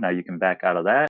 Now you can back out of that.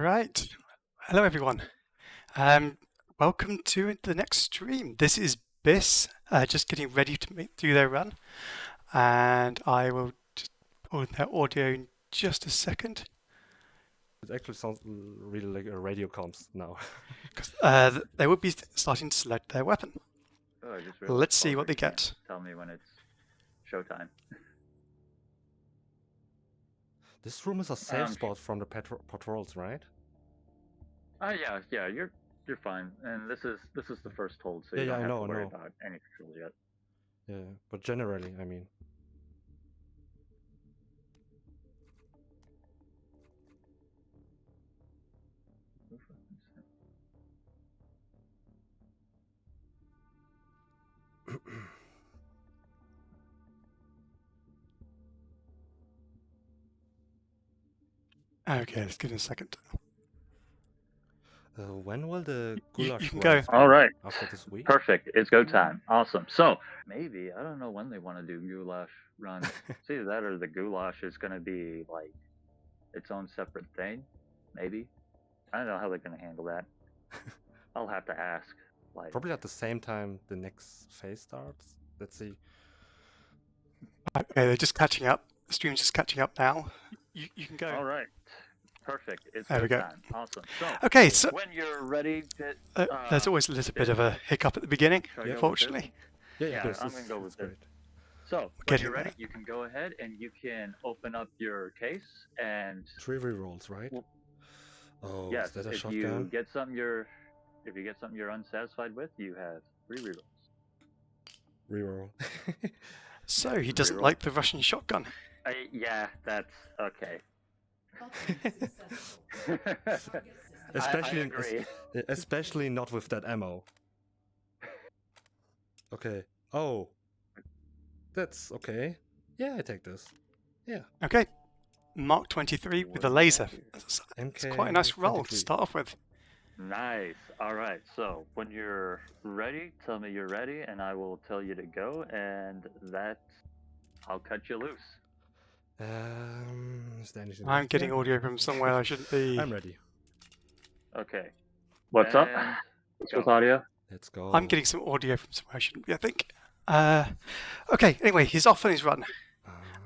Right. Hello, everyone. Um, Welcome to the next stream. This is Biss, just getting ready to do their run, and I will just pull in their audio in just a second. It actually sounds really like a radio comms now. Because they will be starting to select their weapon. Oh, I just realized Let's see what Oliver they can't get. Tell me when it's showtime. This room is a safe spot from the patrols, right? Yeah, you're fine. And this is the first hold, so you Yeah, don't I have to worry know. about any patrols yet. Yeah, but generally, I mean. Okay, let's give it a second. When will the You goulash can run go. All right. after this week? Perfect. It's go time. Awesome. So maybe I don't know when they want to do goulash run. It's either that or the goulash is going to be like its own separate thing. Maybe. I don't know how they're going to handle that. I'll have to ask. Like Probably at the same time the next phase starts. Let's see. Okay, they're just catching up. The stream's just catching up now. You can go. All right. Perfect. It's There we go. time. Awesome. So Okay, so when you're ready to there's always a little bit of a hiccup at the beginning, Shall I go with unfortunately. Yeah, this I'm is- gonna go with it's this. great. So when Getting you're ready, there. you can go ahead and you can open up your case and 3 rerolls, right? Well, Oh, yes, is that a if shotgun? you get something you're unsatisfied with, you have 3 rerolls. Reroll. So he doesn't Reroll. like the Russian shotgun. Yeah, that's okay. Especially, I agree. especially not with that ammo. Okay. Oh. That's okay. Yeah, I take this. Yeah. Okay. Mark 23 with a laser. It's MK quite a nice roll to 23. start off with. Nice. All right. So when you're ready, tell me you're ready, and I will tell you to go, and I'll cut you loose. Is there anything I'm left getting here? audio from somewhere I shouldn't be. I'm ready. Okay. What's up? And What's go. with audio? Let's go. I'm getting some audio from somewhere I shouldn't be, I think. Okay, anyway, he's off on his run.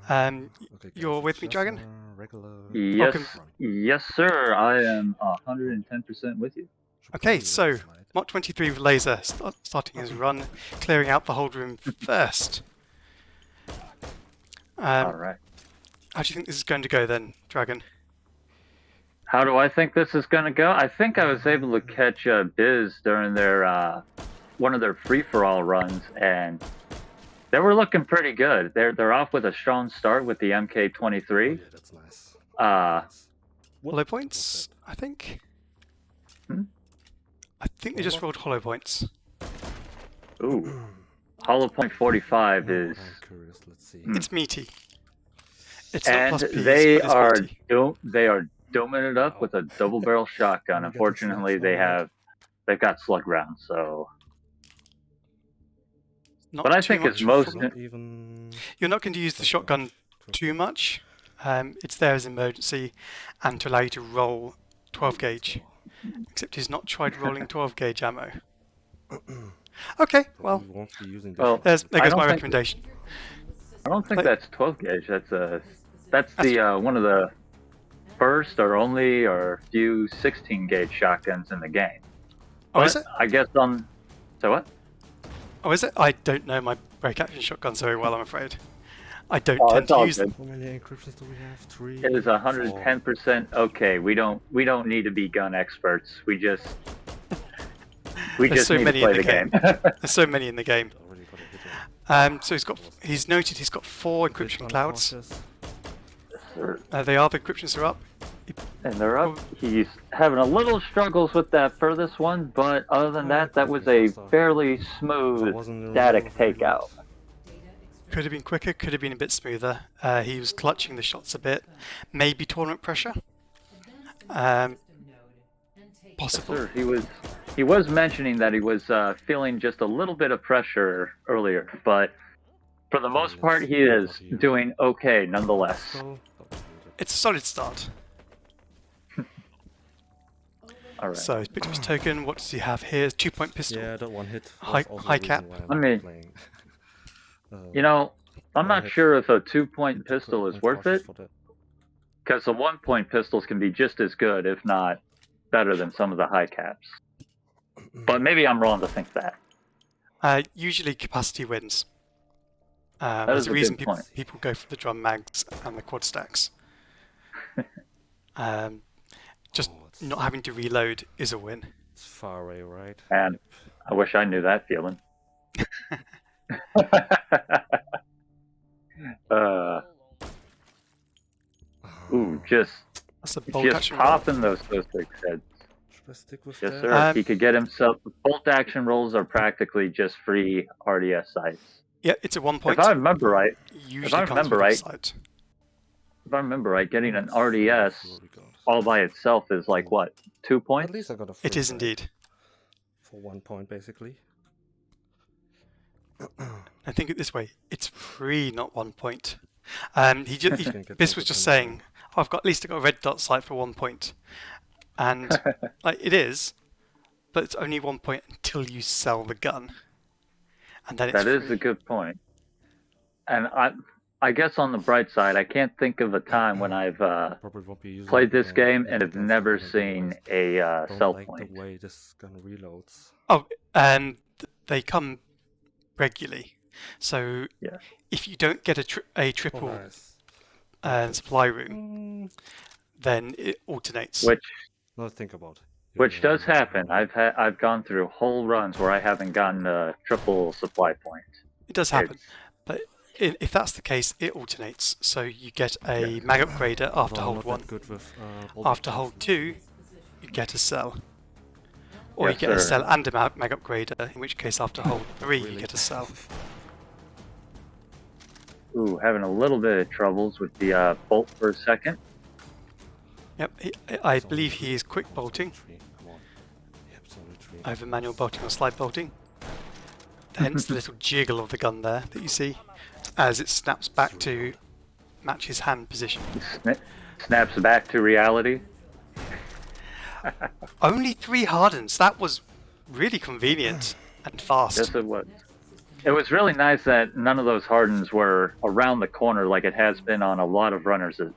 Okay, you're guys, with me, just Dragon? a Regular. Yes, Welcome. yes, sir. I am 110% with you. Should Okay, probably so let it slide. Mark 23 with laser starting his run, clearing out the hold room first. All right. How do you think this is going to go then, Dragon? How do I think this is gonna go? I think I was able to catch Biz during their one of their free-for-all runs, and they were looking pretty good. They're off with a strong start with the Oh, MK23. yeah, that's nice. Uh, Hollow points, I think? Hmm? I think they just rolled hollow points. Ooh, Hollow Point 45 is, I'm curious. Let's see. Hmm. It's meaty. It's not and plus P's, they but it's are meaty. they are doming it up with a double-barrel shotgun. We got the Unfortunately, slugs, they've got slug rounds, so. Not But I too think it's much most. Not even. You're not going to use the shotgun too much. It's there as an emergency and to allow you to roll 12 gauge. Except he's not tried rolling 12 gauge ammo. Okay, well, We won't be using Well, this. there I goes don't my think- recommendation. I don't think Like- that's 12 gauge. That's the one of the first or only or few 16 gauge shotguns in the game. Oh, But is it? I guess on. So what? Oh, is it? I don't know my break action shotguns very well, I'm afraid. I don't Oh, tend it's to all use good. them. How many encryptions do we have? 3. It is 110%. Okay, we don't need to be gun experts. We just There's so need many to play in the the game. There's so many in the game. Already got a hit on. So he's noted he's got 4 Bit encryption clouds. uncautious. They are the encryptions are up. And they're up. He's having a little struggles with that furthest one, but other than that, that was a fairly smooth static takeout. Could have been quicker, could have been a bit smoother. He was clutching the shots a bit. Maybe tournament pressure. Possible. Sure, he was mentioning that he was feeling just a little bit of pressure earlier, but for the most part, he is doing okay nonetheless. So, It's a solid start. All right. So he's picked up his token. What does he have here? 2-point pistol. Yeah, that one hit was High- also high the cap. reason why I I'm mean, not playing. You know, I'm One not hit. sure if a 2-point I'm too pistol is I'm worth cautious it, for that. because the 1-point pistols can be just as good, if not better than some of the high caps. But maybe I'm wrong to think that. Usually capacity wins. That There's is a a reason good point. people go for the drum mags and the quad stacks. Just Oh, it's, not having to reload is a win. it's far away, right? And I wish I knew that feeling. uh, ooh, just That's a bolt action roll. popping those six heads. Should I stick with Yes, that? sir. He could get himself. Bolt action rolls are practically just free RDS sites. Yeah, it's a 1 point. If I remember right, Usually comes remember with a right, sight. getting an Let's see what RDS we got. all by itself is like what, 2 At points? least I got a It free is sight indeed. for 1 point, basically. I think it this way. It's free, not 1 point. Can get This that was just depending saying, oh, at least I got a red dot sight for 1 point. And like it is, but it's only 1 point until you sell the gun. And then it's That is free. a good point. And I guess on the bright side, I can't think of a time when I've Probably won't be using played it this again, game as and have because never I'm gonna seen realize a I don't sell like point. the way this gun reloads. Oh, and they come regularly. So Yeah. if you don't get a Oh, triple nice. supply room, then it alternates. Which Now think about it. which does happen. I've gone through whole runs where I haven't gotten a triple supply point. It does happen. It's- But if that's the case, it alternates. So you get a mag upgrader after Although I'm hold not 1. that good with, bolt After actions. hold 2, you get a sell. Or Yes, you get a sir. sell and a mag upgrader, in which case after hold 3 you Really? get a sell. Ooh, having a little bit of troubles with the bolt for a second. Yep, I It's only believe three. he is quick bolting Three, come on. Yep, it's only 3. over manual bolting or slide bolting. Hence the little jiggle of the gun there that you see as it snaps back to match his hand position. Snaps back to reality. Only 3 hardens. That was really convenient and fast. Yes, it was. It was really nice that none of those hardens were around the corner like it has been on a lot of runners at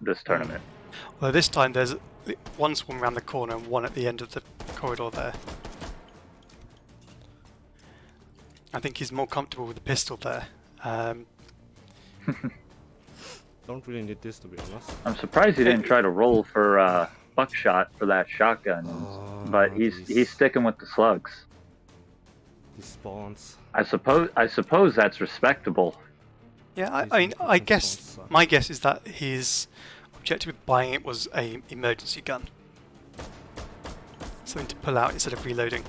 this tournament. Well, this time there's one swarm around the corner and one at the end of the corridor there. I think he's more comfortable with the pistol there. Don't really need this, to be honest. I'm surprised he didn't try to roll for buckshot for that shotgun, but he's sticking with the slugs. He spawns. I suppose that's respectable. Yeah, These I mean, I encryption guess spawns suck. my guess is that his objective with buying it was a emergency gun, something to pull out instead of reloading.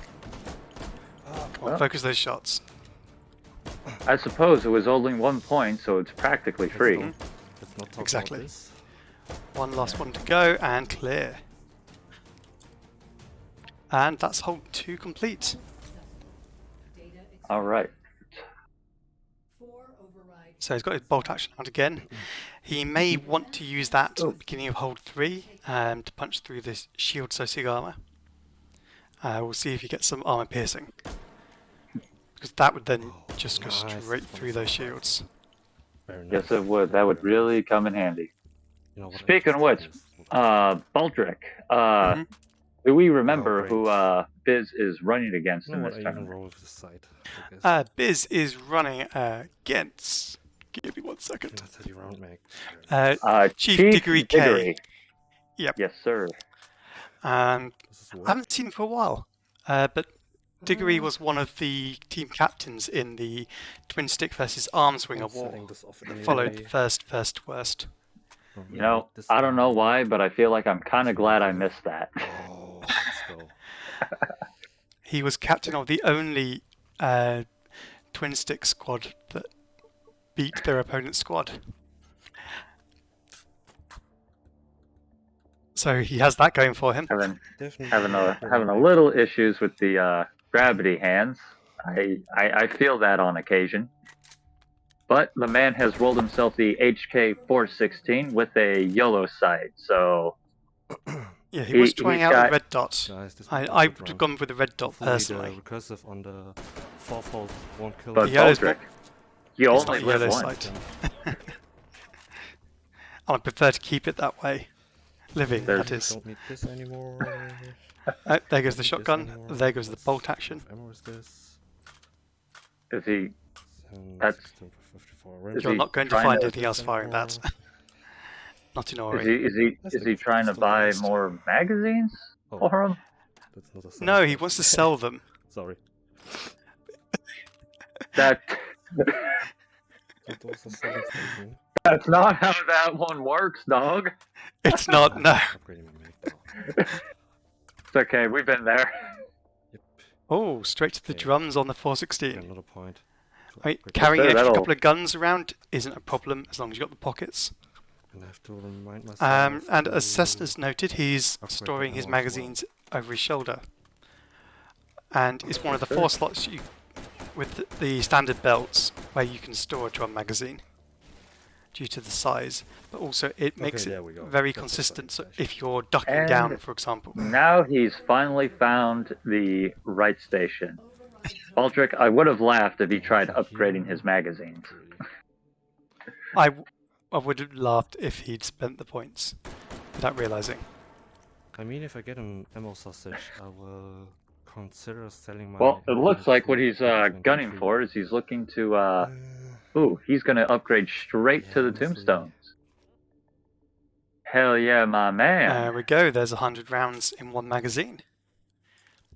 Come on, Well. focus those shots. I suppose it was only 1 point, so it's practically free. Let's not talk Exactly. about this. One last one to go and clear. And that's hold 2 complete. All right. So he's got his bolt action out again. He may want to use that at the beginning of hold 3 to punch through this shield associated armor. We'll see if he gets some armor piercing. Because that would then just go nice. straight through those shields. Very nice. Yes, it would. That would really come in handy. You know what, I Speaking of just which, missed. Baldric, Mhm. do we remember great. who Biz is running against You in know this what, I even tournament? roll with the sight, I guess. Biz is running against. Give me 1 second. Can I tell you round, Meg? Chief Diggory K. Yep. Yes, sir. And Does this I work? haven't seen him for a while. But Diggory was one of the team captains in the Twin Stick versus Armswinger I'm war. setting this off anyway. Followed first, worst. Don't really You know, need this I don't know anymore. why, but I feel like I'm kind of glad I missed that. Oh, let's go. He was captain of the only Twin Stick squad that beat their opponent's squad. So he has that going for him. Definitely Having a little issues with the gravity hands. I feel that on occasion. But the man has rolled himself the HK 416 with a YOLO sight, so Yeah, he was He's trying out got a red dot. Guys, this I might be a would good have round. gone with the red dot Hopefully personally. the recursive on the fourfold won't kill but me. yellow's Baldric. You It's only not live yellow once. side. I prefer to keep it that way. Living, There's- that is. Don't need this anymore. Oh, there goes the Don't need this shotgun. anymore. There goes the What's- bolt action. What ammo is this? Is he? 7, That's- 16 to 54 Is range. You're he not going to trying find to- anything else firing that. Not in Is Ori. he? Is he? That's Is he like trying to still buy honest. more magazines Oh. for him? That's not a sound No, he effect. wants to sell them. Sorry. That. That was a sudden statement. That's not how that one works, dog. It's not, no. Upgrading my mag though. It's okay. We've been there. Yep. Oh, straight to the Okay. drums on the Got 416. another point. to I mean, upgrade. carrying an extra that'll- couple of guns around isn't a problem as long as you've got the pockets. And I have to remind myself. And as to Cessna's noted, he's upgrade the storing his ammo as well. magazines over his shoulder. And it's one of the 4 slots with the standard belts where you can store a drum magazine due to the size. But also it makes there it we go. very That's consistent so exciting. if you're ducking And- down, for example. Now he's finally found the right station. Baldric, I would have laughed if he tried upgrading his magazines. I would have laughed if he'd spent the points without realizing. I mean, if I get him ammo sausage, I will consider selling my. Well, it looks like what he's M23. gunning for is he's looking to. Uh, He's gonna upgrade straight to the honestly. tombstones. Hell yeah, my man. There we go, there's 100 rounds in one magazine.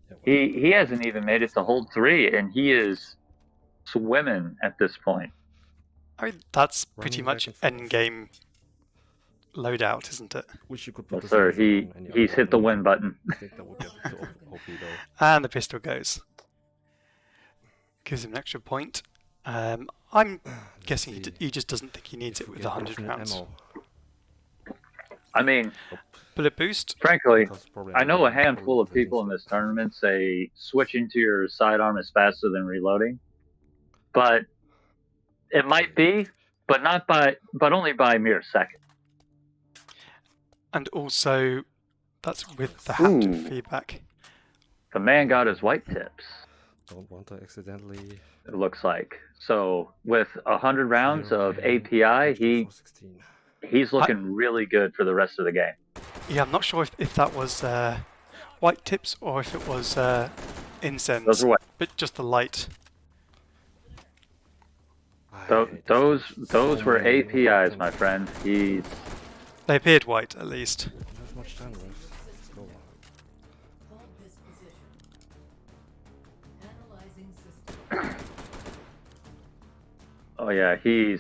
yeah, well, He hasn't even made it to hold 3, and he is swimming at this point. I mean, that's pretty Running much back and forth. end game loadout, isn't it? wish you could put Yes, this sir. on any He's other hit the weapon. win button. I think that would get too OP though. And the pistol goes. Gives him an extra point. I'm guessing see. he just doesn't think he needs If it we with get 100 infinite rounds. ammo, I mean, Bullet boost? frankly, because probably I know a will handful of probably people in lose. this tournament say switching to your sidearm is faster than reloading, but it might be, but only by mere second. And also, that's with the haptic Ooh. feedback. The man got his white tips. Don't want to accidentally. It looks like so. With 100 rounds of API, 416. he's looking really good for the rest of the game. Yeah, I'm not sure if that was white tips or if it was incense, Those are what but just the light. I those hate those, this. those So were many APIs, weapons. my friend. He's They appeared white, at least. Don't have much time left. Let's go. Hold this position. Analyzing system. oh yeah, he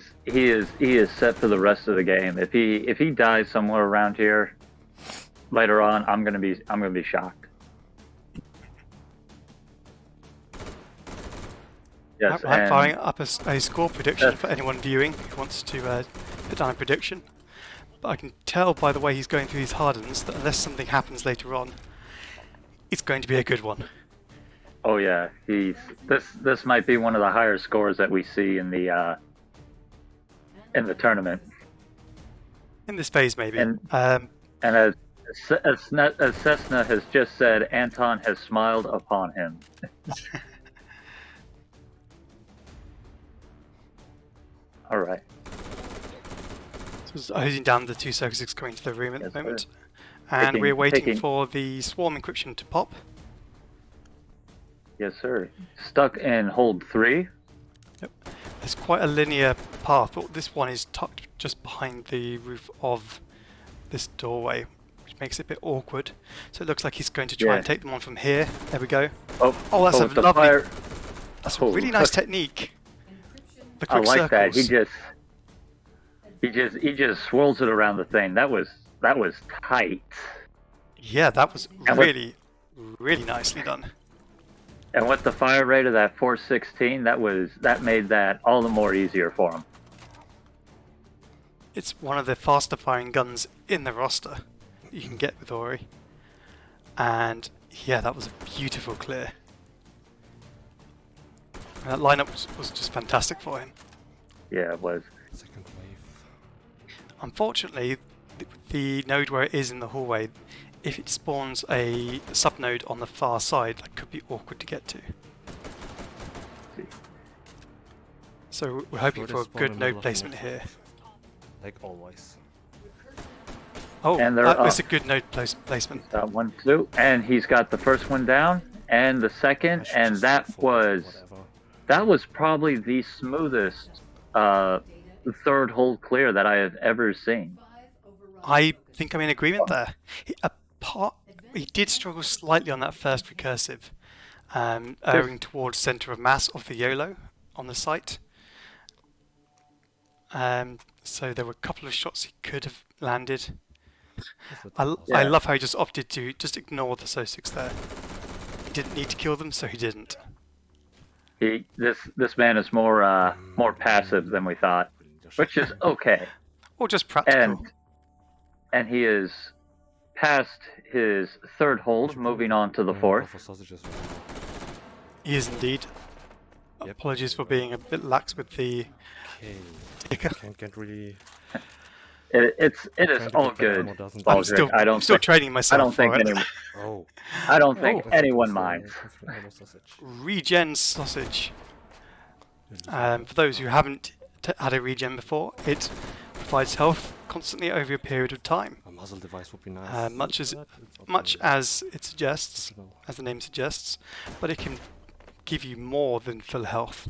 is set for the rest of the game. If he dies somewhere around here later on, I'm gonna be shocked. Yes, I'm and firing up a score prediction Yes. for anyone viewing who wants to put down a prediction. But I can tell by the way he's going through these hardens that unless something happens later on, it's going to be a good one. oh yeah, this might be one of the higher scores that we see in the tournament. In this phase, maybe. And- Um, And as Cessna has just said, Anton has smiled upon him. All right. so it's hosing down the 2 circuits coming to the room at Yes, the sir. moment. And Taking- we're waiting taking- for the swarm encryption to pop. Yes, sir. Stuck in hold 3. There's quite a linear path, but this one is tucked just behind the roof of this doorway, which makes it a bit awkward. So it looks like he's going to try Yeah. and take them on from here. There we go. Oh, Oh, that's a the lovely- fire. That's Oh, a really nice look. technique. Encryption. The I quick like that. circles. He just swirls it around the thing. That was tight. Yeah, that was And with- really nicely done. And with the fire rate of that 416, that made that all the more easier for him. It's one of the faster firing guns in the roster that you can get with Ori. And yeah, that was a beautiful clear. And that lineup was just fantastic for him. Yeah, it was. Second wave. Unfortunately, the node where it is in the hallway if it spawns a subnode on the far side, that could be awkward to get to. So we're hoping Sure, they for a spawn in good the node middle of the placement here. network. Like always. Oh, And they're that was up. a good node placement. Got 1, 2, and he's got the first one down, and the I second, should and just that forward, was whatever. probably the smoothest third hold clear that I have ever seen. I think I'm in agreement there. He did struggle slightly on that first recursive, erring towards center of mass of the YOLO on the site. So there were a couple of shots he could have landed. I Yeah. love how he just opted to just ignore the SO6 there. He didn't need to kill them, so he didn't. This man is more passive than we thought, which is okay. Or just practical. And he is past his third hold, moving on to the fourth. For sausages. He is indeed. Yep. Apologies for being a bit lax with the Okay. ticker. Can't really. It is Trying to all get that ammo good. doesn't I'm do still, it. I'm still training myself. I don't think for it. anyone. Oh. I don't think Oh. anyone minds. Ammo sausage. Regen sausage. For those who haven't had a regen before, it provides health constantly over a period of time, A muzzle device would be nice. much as But it's okay. much as it suggests, No. as the name suggests, but it can give you more than full health.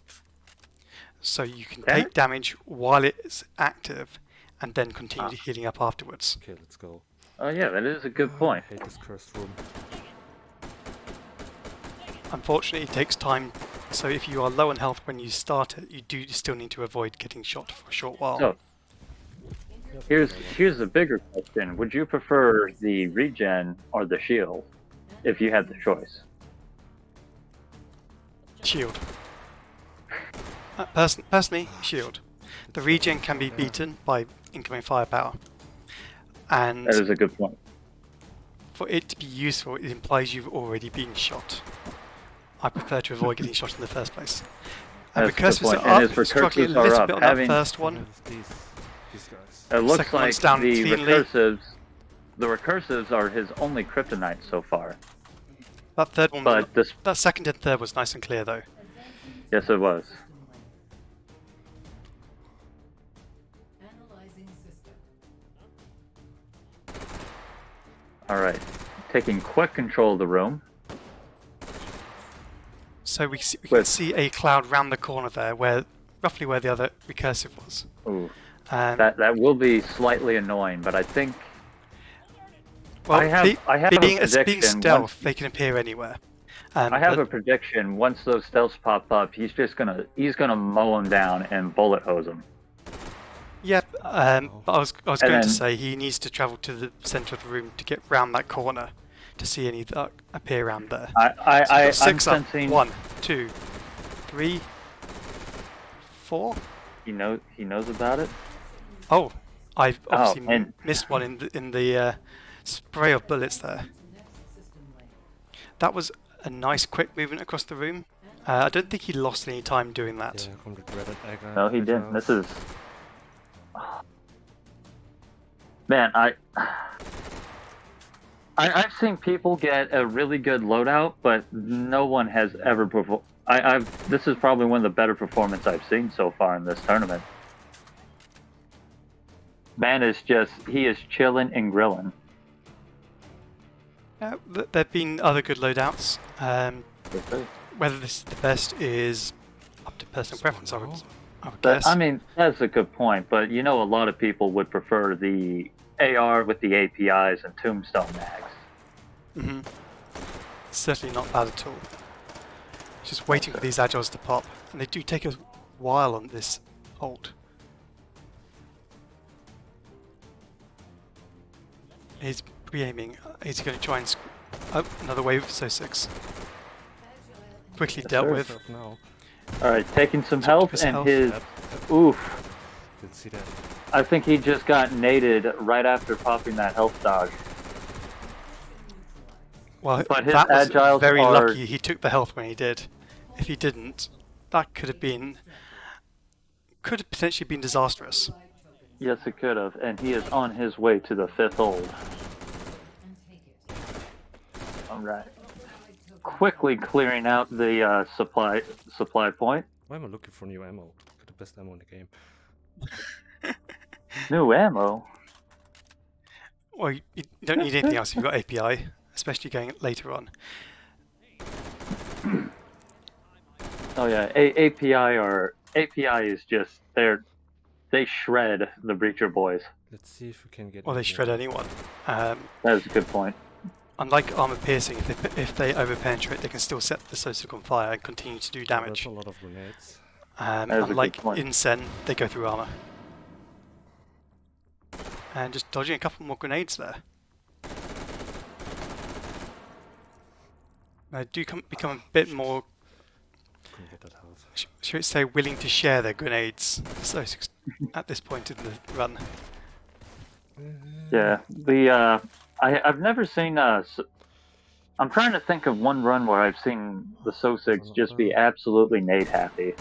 So you can Can take it? damage while it's active, and then continue healing up afterwards. Okay, let's go. Oh yeah, that is a good point. I hate this cursed room. Unfortunately, it takes time. So if you are low on health when you start it, you do still need to avoid getting shot for a short while. So here's the bigger question: would you prefer the regen or the shield, if you had the choice? Shield. Personally, shield. The regen can be beaten by incoming firepower, and That is a good point. for it to be useful, it implies you've already been shot. I prefer to avoid getting shot in the first place. And That's a good recursives point. are And up, his struggling a recursives are little up. bit on Having- that first I one. have these guys. It looks Second like one's down the cleanly. recursives are his only kryptonite so far. That third one, But this, that second and third was nice and clear though. yes, it was. Analyzing system. All right, taking quick control of the room. So we can With- see a cloud round the corner there, roughly where the other recursive was. Ooh, And that will be slightly annoying, but I think well, I have a being prediction stealth, once- they can appear anywhere. I have but a prediction. Once those stealths pop up, he's gonna mow them down and bullet hose them. Yep, but I was And going to then- say he needs to travel to the centre of the room to get round that corner to see any that appear around there. So we've got I'm six up. sensing 1, 2, 3, 4. he knows about it. Oh, I've obviously and- missed one in the spray of bullets there. Next system lane. That was a nice quick movement across the room. I don't think he lost any time doing that. Yeah, come regretted egg. No, he didn't. This is. Man, I've seen people get a really good loadout, but no one has ever performed. This is probably one of the better performances I've seen so far in this tournament. Man is he is chilling and grilling. There've been other good loadouts. Whether this is the best is up to personal preference, I would But guess. I mean, that's a good point. But you know, a lot of people would prefer the AR with the APIs and Tombstone mags. hmm Certainly not bad at all. Just waiting for these agiles to pop, and they do take a while on this hold. He's pre-aiming. He's going to try and oh, another wave of SO6. Quickly Yes, dealt sir. with. Now. All right, taking some health, his and health. his Yep. oof. Didn't see that. I think he just got naded right after popping that health dodge. Well, But his that was agiles very are- lucky he took the health when he did. If he didn't, that could have potentially been disastrous. Yes, it could have, and he is on his way to the fifth hold. And take it. All right. Quickly clearing out the supply point. Why am I looking for new ammo? Got the best ammo in the game. New ammo. Well, you don't need anything else if you've got API, especially going later on. Oh yeah, API is just they shred the breacher boys. Let's see if we can get. Or they anything shred out. anyone. That is a good point. Unlike armor piercing, if they overpenetrate, they can still set the Sosik on fire and continue to do There's damage. a lot of grenades. That is a good Unlike point. in Sen, they go through armor. And just dodging a couple more grenades there. They do become a bit more, Couldn't get that health. should we say, willing to share their grenades. So at this point in the run. Yeah, I've never seen I'm trying to think of one run where I've seen the Sosigs just be absolutely nade happy.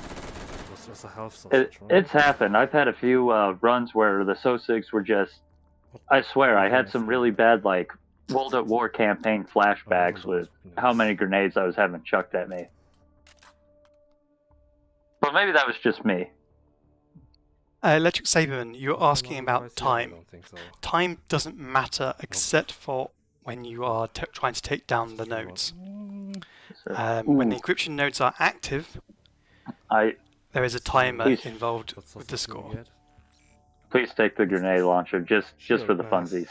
Was a health sausage, right? It's happened. I've had a few runs where the Sosigs were just. I swear, I had some really bad like World at War campaign flashbacks with how many grenades I was having chucked at me. But maybe that was just me. Electric Saberman, you're asking about I time. don't think so. Time doesn't matter except for when you are trying to take down the nodes. When the encryption nodes are active, there is a timer Please. involved What's with the something score. we get? Please take the grenade launcher, just for the Sure, funsies.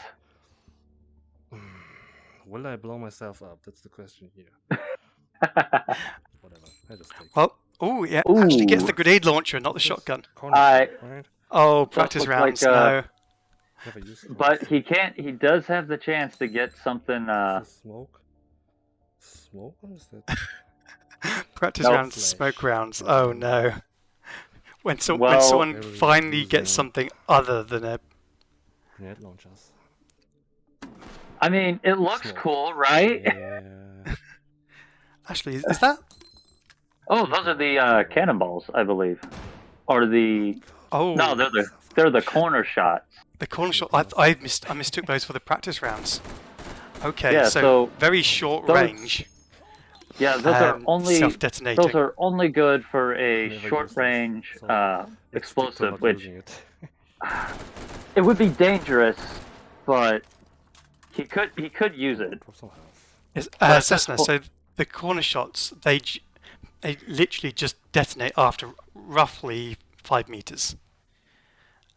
Will I blow myself up? That's the question here. Whatever. I just take. Well, oh yeah, actually gets Ooh. the grenade launcher, not the shotgun. Corner I- shot, right? Oh, practice look like, rounds, no. Never used it. But he can't. He does have the chance to get something. Is this smoke. Smoke? What is that? Practice No. rounds, smoke rounds. Oh no. When Well- someone Very finally gets confusing. something other than a Grenade launchers. I mean, it looks Smoke. cool, right? Yeah. actually, is that? Oh, those are the cannonballs, I believe, or the. Oh, No, they're the corner shots. the corner shot. I mistook those for the practice rounds. Okay, Yeah, so so very short those- range. Yeah, those are only. self-detonating. Those are only good for a Never short used this, range so let's stick to explosive, not which using it. it would be dangerous, but he could use it. Drop some health. It's, But Cessna, so the corner shots, they literally just detonate after roughly 5 meters.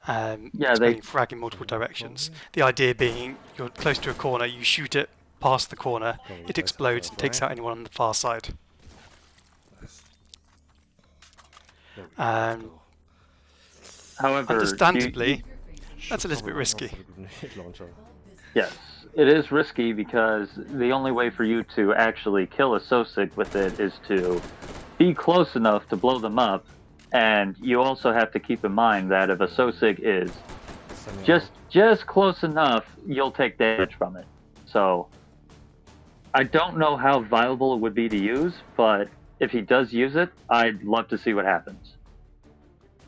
Yeah, spreading frag in multiple directions. The idea being you're close to a corner, you shoot it past the corner, Oh, you it guys explodes have and takes right. out anyone on the far side. Nice. There we go, Um, let's go. However, Understandably, Should that's a little bit probably risky. go for the grenade launcher. yes, it is risky because the only way for you to actually kill a Sosig with it is to be close enough to blow them up, and you also have to keep in mind that if a Sosig is Semi-auto. just close enough, you'll take damage from it. So I don't know how viable it would be to use, but if he does use it, I'd love to see what happens.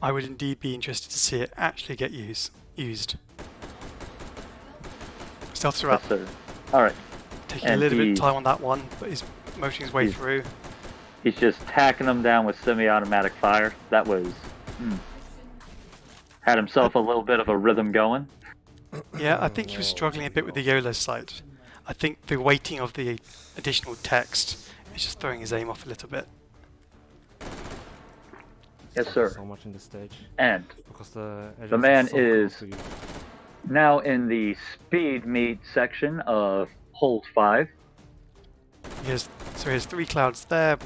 I would indeed be interested to see it actually get used. Stealths are up, Yes, sir. All right, taking a and little bit he- of time on that one, but he's motoring his way he's- through. he's just tacking them down with semi-automatic fire. That was had himself a little bit of a rhythm going. Yeah, I think he was struggling a bit with the YOLO sight. I think the weighting of the additional text is just throwing his aim off a little bit. Yes, sir. So much in this stage And because the The man so is- close to you. now in the speed meet section of hold 5. So here's 3 clouds there,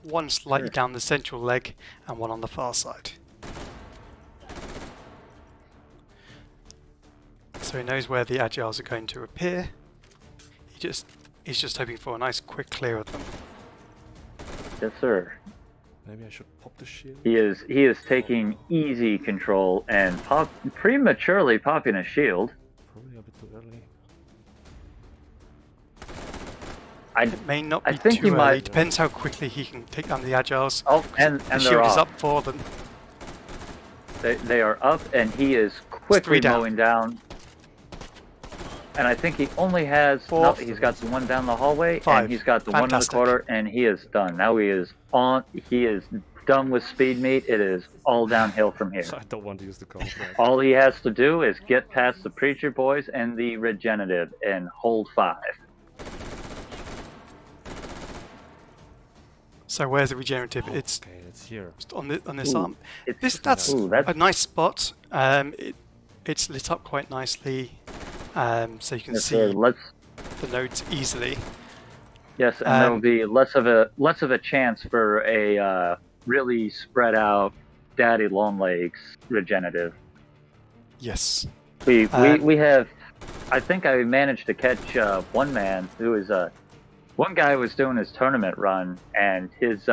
one slightly Sure. down the central leg, and one on the far side. So he knows where the agiles are going to appear. He's just hoping for a nice quick clear of them. Yes, sir. Maybe I should pop the shield. He is taking easy control and prematurely popping a shield. Probably a bit too early. It may not I be think too he early. might- Depends how quickly he can take down the agiles. Oh, and The they're shield is off. up for them. They are up, and he is quickly down. mowing down. and I think he only has. Four. No, he's got the one down the hallway, Five. and he's got the one in the Fantastic. corner, and he is done. Now he is on. He is done with speed meat. It is all downhill from here. I don't want to use the combo for that. All he has to do is get past the Preacher Boys and the Regenerative and hold 5. So where's the regenerative? Oh, It's okay, it's here. just on this Ooh, arm. It's, That's ooh, that's a nice spot. It's lit up quite nicely, so you can yes, see sir. Let's the nodes easily. yes, and there'll be less of a chance for a really spread out Daddy Longlegs Regenerative. Yes. We have. I think I managed to catch one man who was one guy was doing his tournament run, and his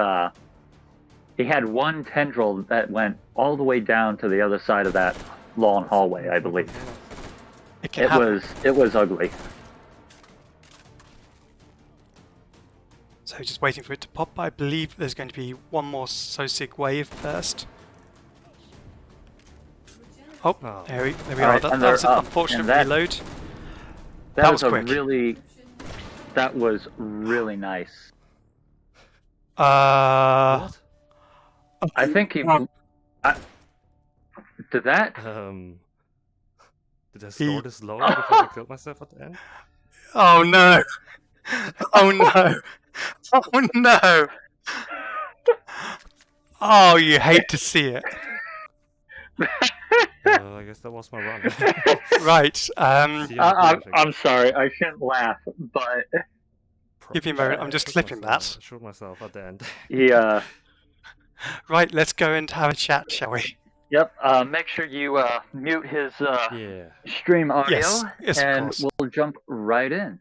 he had one tendril that went all the way down to the other side of that long hallway, I believe. It can happen. It was ugly. So just waiting for it to pop. I believe there's going to be one more Sosig wave first. Oh, Oh. there we All are. right, That and was they're an up, unfortunate and that- reload. That That was was a quick. really. That was really nice. What? I think he. Did that? Did I He- score this low because I killed myself at the end? Oh no! Oh no! Oh no! Oh, you hate to see it. I guess that was my run. Right. See you in the village, I I'm guess. sorry. I shouldn't laugh, but Give me a moment, I'm just Shoot clipping myself- that. Shoot myself at the end. he. Right. Let's go and have a chat, shall we? Yep. Make sure you mute his Yeah. stream audio, Yes. Yes, of and course. we'll jump right in.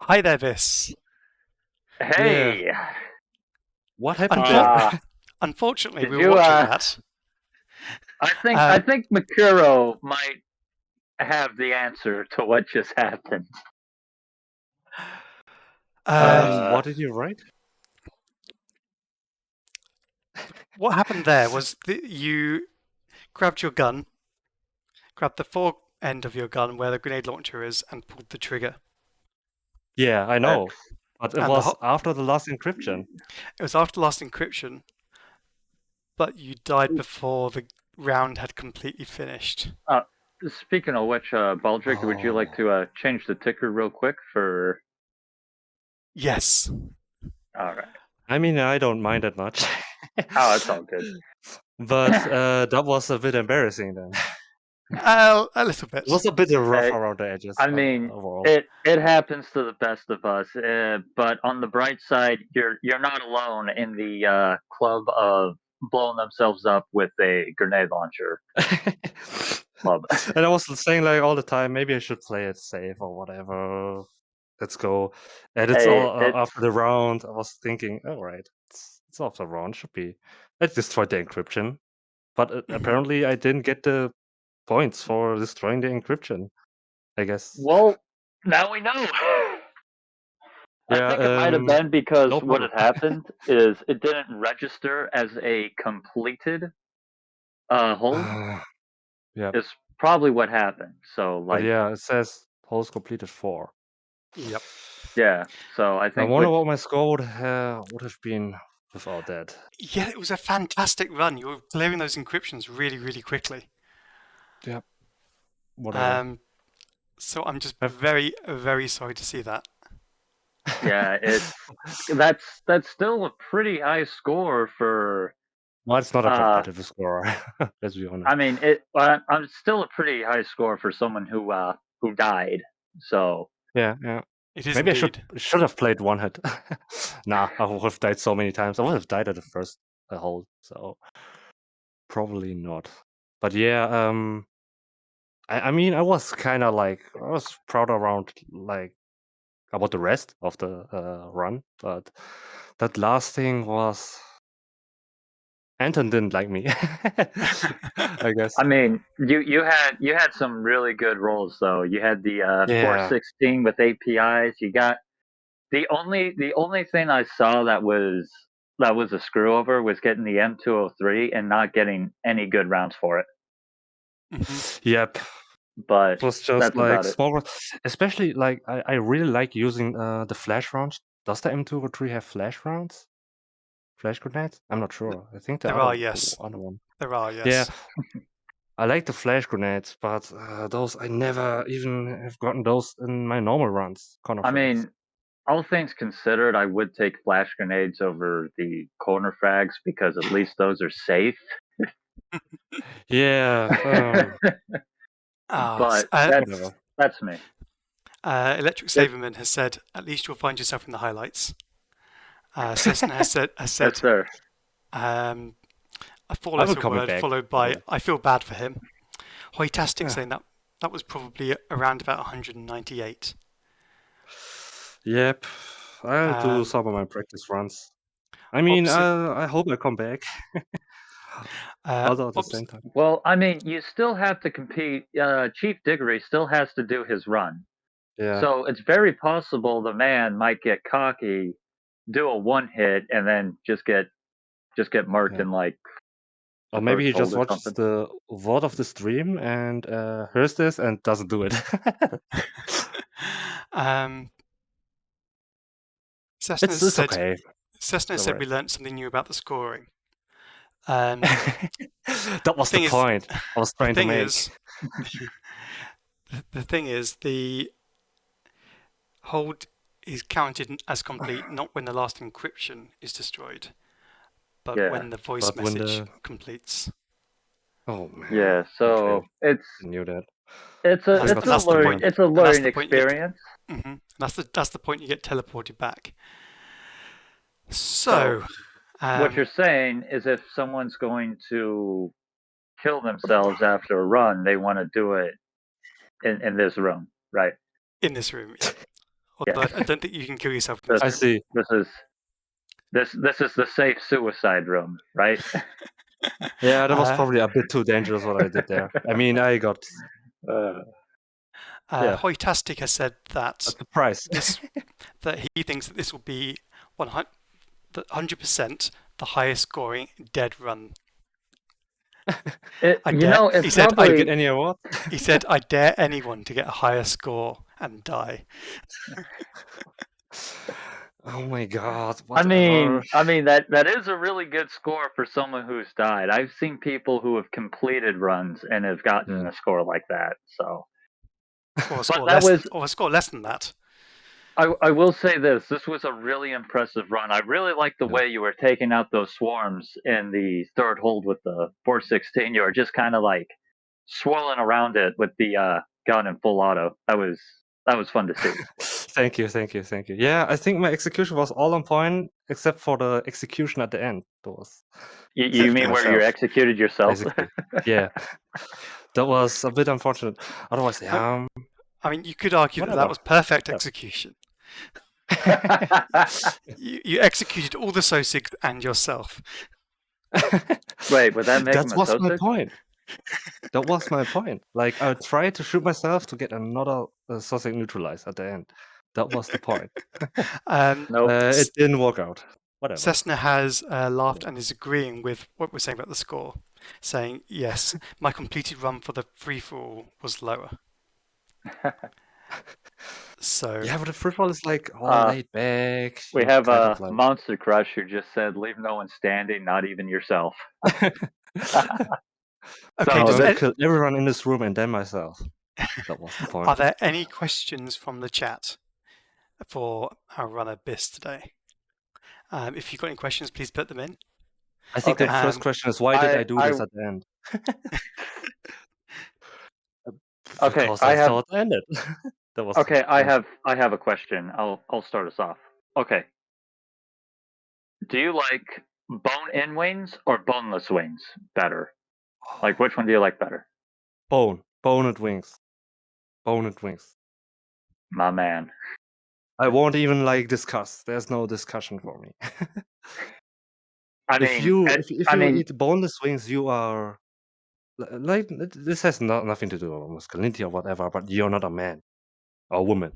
Hi there, Vis. Hey. What happened Unfor- there? Unfortunately, Did we were you, watching that. I think Makuro might have the answer to what just happened. What did you write? What happened there was that you grabbed your gun, grabbed the fore end of your gun where the grenade launcher is, and pulled the trigger. Yeah, I know. But it And the was ho- after the last encryption. It was after last encryption, but you died before the round had completely finished. Speaking of which, Baldric, would you like to change the ticker real quick for? Yes. All right. I mean, I don't mind that much. Oh, it's all good. But that was a bit embarrassing then. A little bit. It was a bit rough Hey, around the edges. I mean, overall. it happens to the best of us. But on the bright side, you're not alone in the club of blowing themselves up with a grenade launcher club. And I was saying like all the time, maybe I should play it safe or whatever. Let's go. And it's Hey, all it's- after the round. I was thinking, all right, it's after the round, should be. I destroyed the encryption, but apparently I didn't get the points for destroying the encryption. I guess. Well, now we know. I think it might have been because no what had problem. happened is it didn't register as a completed hold. Yeah. Is probably what happened. So But like yeah, it says holes completed 4. Yep. yeah. So I I think wonder with- what my score would have been without that. Yeah, it was a fantastic run. You were clearing those encryptions really, really quickly. Whatever. So I'm just very, very sorry to see that. yeah, that's still a pretty high score for. Well, it's not a competitive score. Let's be honest. I mean, I'm still a pretty high score for someone who died. So Yeah. It is Maybe indeed. I should have played one hit. Nah, I would have died so many times. I would have died at the first hold, so probably not. But yeah, I mean, I was kind of like I was proud around like about the rest of the run, but that last thing was Anton didn't like me. I guess. I mean, you had some really good rolls though. You had the Yeah. 416 with APIs. You got the only thing I saw that was a screw over was getting the M203 and not getting any good rounds for it. Mhm. Yep. but It was just that's like about it. small, especially like I really like using the flash rounds. Does the M203 have flash rounds? Flash grenades? I'm not sure. I think the There other are, yes. other one. There are, Yeah, yes. I like the flash grenades, but those I never even have gotten those in my normal runs. Corner I frags. mean, all things considered, I would take flash grenades over the corner frags because at least those are safe. Yeah, But whatever. that's me. Electric Saberman has said, at least you'll find yourself in the highlights. Cessna has said, Yes, sir. a I will four-letter comment word back, followed by the by, way. I feel bad for him. Hoytastic Yeah. saying that was probably around about 198. Yep, I'll do some of my practice runs. I mean, I hope I come back. Although at the same time. Well, I mean, you still have to compete. Chief Diggory still has to do his run. Yeah. So it's very possible the man might get cocky, do a one hit, and then just get marked in like. Or the maybe he first just hold or watches something. the VOD of the stream and hears this and doesn't do it. Cessna It's okay. Cessna Don't said worry. we learned something new about the scoring. That was the point I was trying to make. The thing is, the hold is counted as complete not when the last encryption is destroyed, but when the voice message completes. Oh man. Yeah, so I knew that. It's a learning experience. That's the point you get teleported back. So what you're saying is if someone's going to kill themselves after a run, they want to do it in this room, right? In this room, yeah. Although I don't think you can kill yourself in this I room. see. This is the safe suicide room, right? Yeah, that was probably a bit too dangerous what I did there. I mean, I got. Hoytastic has said that a surprise. that he thinks that this will be 100% the highest scoring dead run. He said, "I get any award." He said, "I dare anyone to get a higher score and die." Oh my god! I mean that is a really good score for someone who's died. I've seen people who have completed runs and have gotten a score like that. So, or a score less than that. I will say this: this was a really impressive run. I really like the way you were taking out those swarms in the third hold with the 416. You were just kind of like swirling around it with the gun in full auto. That was fun to see. Thank you. Yeah, I think my execution was all on point except for the execution at the end. You mean where you executed yourself? Basically. Yeah, that was a bit unfortunate. Otherwise, I mean, you could argue that was perfect execution. you executed all the Sosigs and yourself. Wait, would that make him a was Sosig? my point. That was my point. Like, I tried to shoot myself to get another Sosig neutralized at the end. That was the point. Nope. It didn't work out. Whatever. Cessna has laughed and is agreeing with what we're saying about the score, saying, yes, my completed run for the free-for-all was lower. So yeah, but the free-for-all is like all laid back. We have a Monster Crush who just said, leave no one standing, not even yourself. Okay, I'm gonna kill everyone in this room and then myself. That was the point. Are there any questions from the chat for our runner Biss today? If you've got any questions, please put them in. I think the first question is, why did I do this at the end? Because I thought it ended. That was I have a question. I'll start us off. Okay. Do you like bone-in wings or boneless wings better? Like, which one do you like better? Boned wings. Boned wings. My man. I won't even discuss. There's no discussion for me. If you eat boneless wings, you are like, this has nothing to do with masculinity or whatever, but you're not a man or a woman.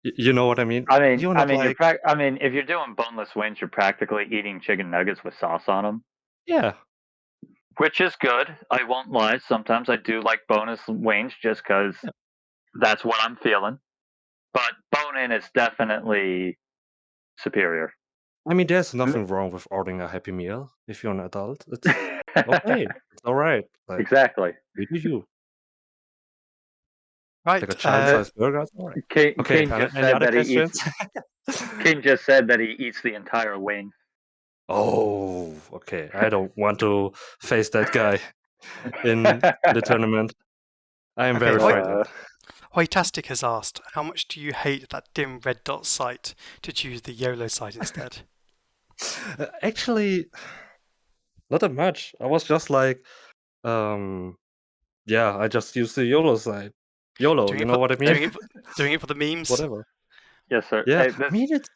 You know what I mean? If you're doing boneless wings, you're practically eating chicken nuggets with sauce on them. Yeah. which is good. I won't lie. Sometimes I do like bonus wings just because that's what I'm feeling. But bone-in is definitely superior. I mean, there's nothing wrong with ordering a Happy Meal if you're an adult. It's okay. It's all right. Like, Exactly. you do you. Right. Like a child-sized burger, it's all right. King Okay, just any said other that he questions? eats. King just said that he eats the entire wing. Oh, okay. I don't want to face that guy in the tournament. I am Okay, very Hoi- frightened. Hoitastic has asked, how much do you hate that dim red dot site to choose the YOLO site instead? Actually, not that much. I was just like, yeah, I just use the YOLO side. YOLO, Doing you it know for, what I mean? doing it for the memes? Whatever. Yes, sir. Yeah, Hey, I mean it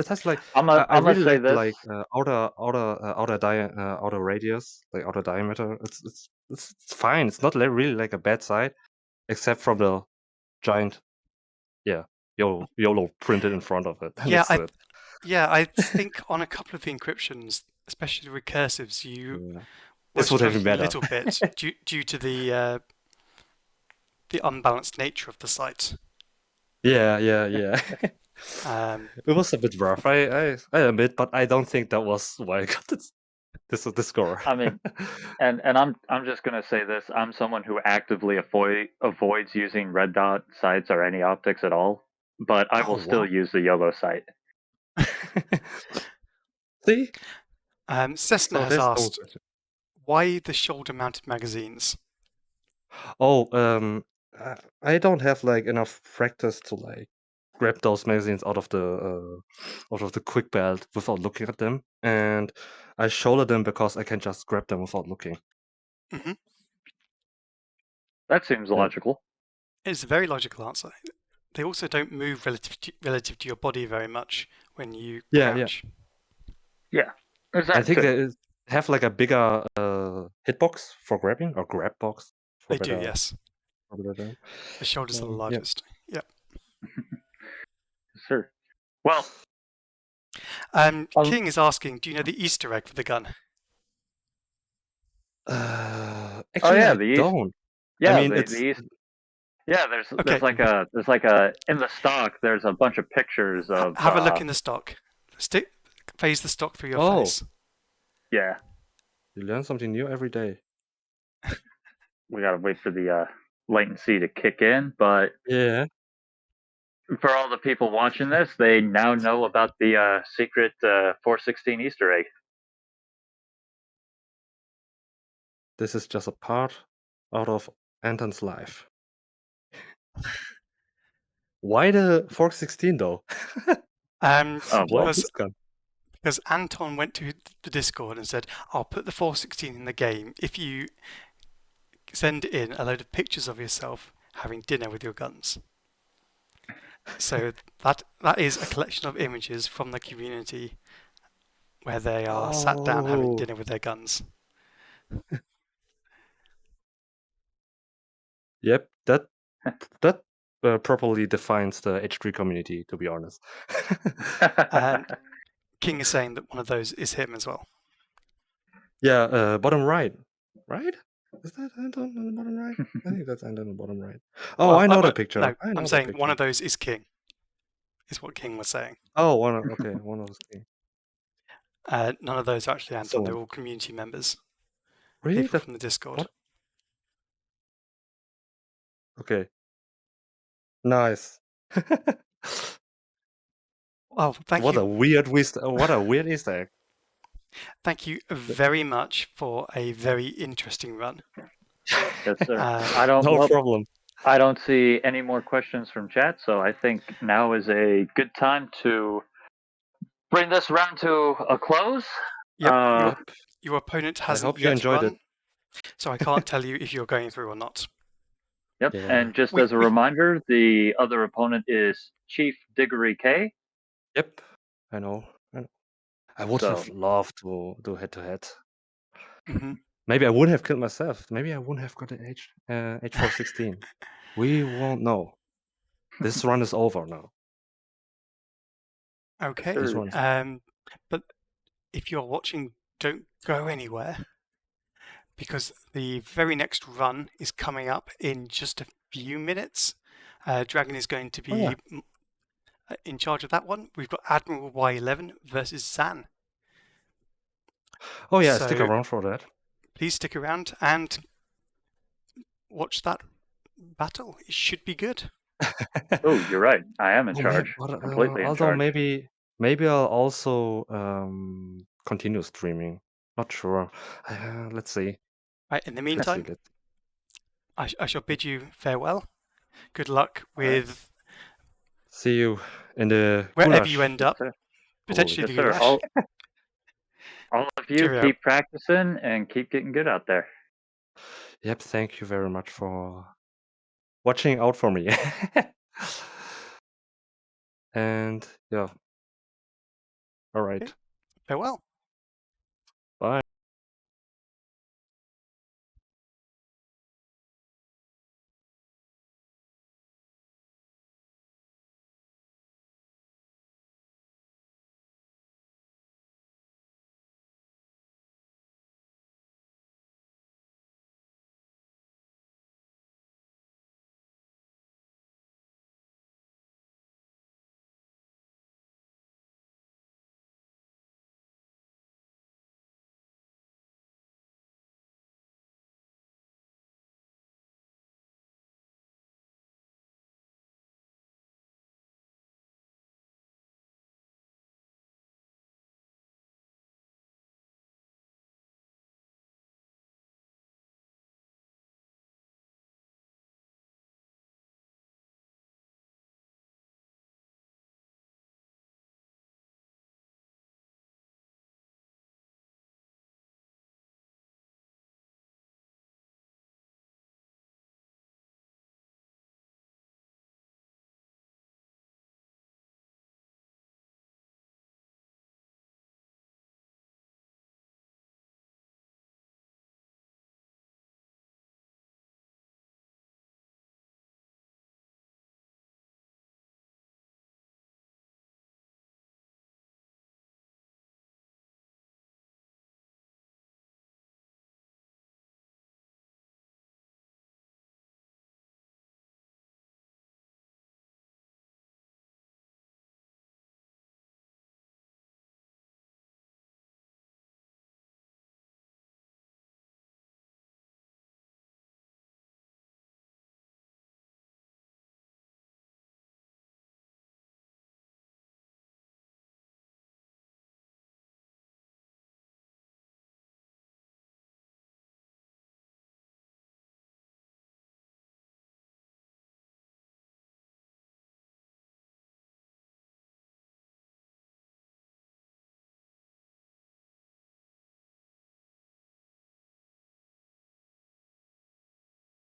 has like I'm I gonna really say like this. outer radius, like outer diameter. It's fine. It's not really like a bad side, except from the giant, YOLO printed in front of it Yeah, next to it. I think on a couple of the encryptions, especially the recursives, you Yeah. were This would have been struggling a better. little bit due to the unbalanced nature of the site. Yeah. Um, It was a bit rough. I admit, but I don't think that was why I got this score. I mean, and I'm just gonna say this. I'm someone who actively avoids using red dot sites or any optics at all, but I will Oh, still wow. use the YOLO site. See? Cessna So has there's no asked, question. why the shoulder-mounted magazines? Oh, I don't have like enough practice to like grab those magazines out of the quick belt without looking at them, and I shoulder them because I can just grab them without looking. Hmm. That seems Yeah. logical. It's a very logical answer. They also don't move relative to your body very much when you Yeah. crouch. Yeah, there's I that think too. they have like a bigger hitbox for grabbing, or grab box for They do, better yes. for better term. The shoulders are the Yeah. largest. Yep. Sure. Well, King is asking, do you know the Easter egg for the gun? Actually, yeah, I the East. don't. Yeah, I mean, the it's East. Yeah, Okay. there's like a in the stock. There's a bunch of pictures of. Have a look in the stock. Phase the stock through your oh, face. Yeah, you learn something new every day. we gotta wait for the latency to kick in, but Yeah. for all the people watching this, they now know about the secret 416 Easter egg. This is just a part out of Anton's life. Why the Fork 16 though? Um, Oh, Why what? because this gun? because Anton went to the Discord and said, I'll put the 416 in the game if you send in a load of pictures of yourself having dinner with your guns. So that is a collection of images from the community where they are sat down having Oh, dinner with their guns. yep. That properly defines the H3 community, to be honest. And King is saying that one of those is him as well. Yeah, bottom right. Right? Is that Anton on the bottom right? I think that's Anton on the bottom right. Oh, Well, I know the picture. No, I know I'm the saying picture. one of those is King, is what King was saying. Oh, one of those things. None of those are actually Anton. So They're all community members, really, people from the Discord. what? Okay. Nice. Oh, thank What you. a weird Easter egg. Thank you very much for a very interesting run. Yes, sir. No problem. I don't see any more questions from chat, so I think now is a good time to bring this round to a close. Yep, your opponent I hasn't hope you yet enjoyed run, it. so I can't tell you if you're going through or not. Yep, Yeah. and just as a reminder, the other opponent is Chief Diggory K. Yep, I know. I would have loved to do head-to-head. Mm-hmm. Maybe I would have killed myself. Maybe I wouldn't have got an H416. We won't know. This run is over now. Okay. This run is But if you're watching, don't go anywhere, because the very next run is coming up in just a few minutes. Dragon is going to Oh, yeah. be in charge of that one. We've got Admiral Y11 versus Zan. Oh, yeah, stick So around for that. please stick around and watch that battle. It should be good. Oh, you're right. I am in Oh, man, charge. but, Completely in although charge. maybe I'll also continue streaming. Not sure. Let's see. Right, in the Let's see. meantime, I shall bid you farewell. Good luck All right. with See you in the wherever you goulash. end up. Yes, sir. Potentially Yes, the sir. goulash. All of you Cheerio. keep practicing and keep getting good out there. Yep, thank you very much for watching out for me. And yeah. All right. Farewell.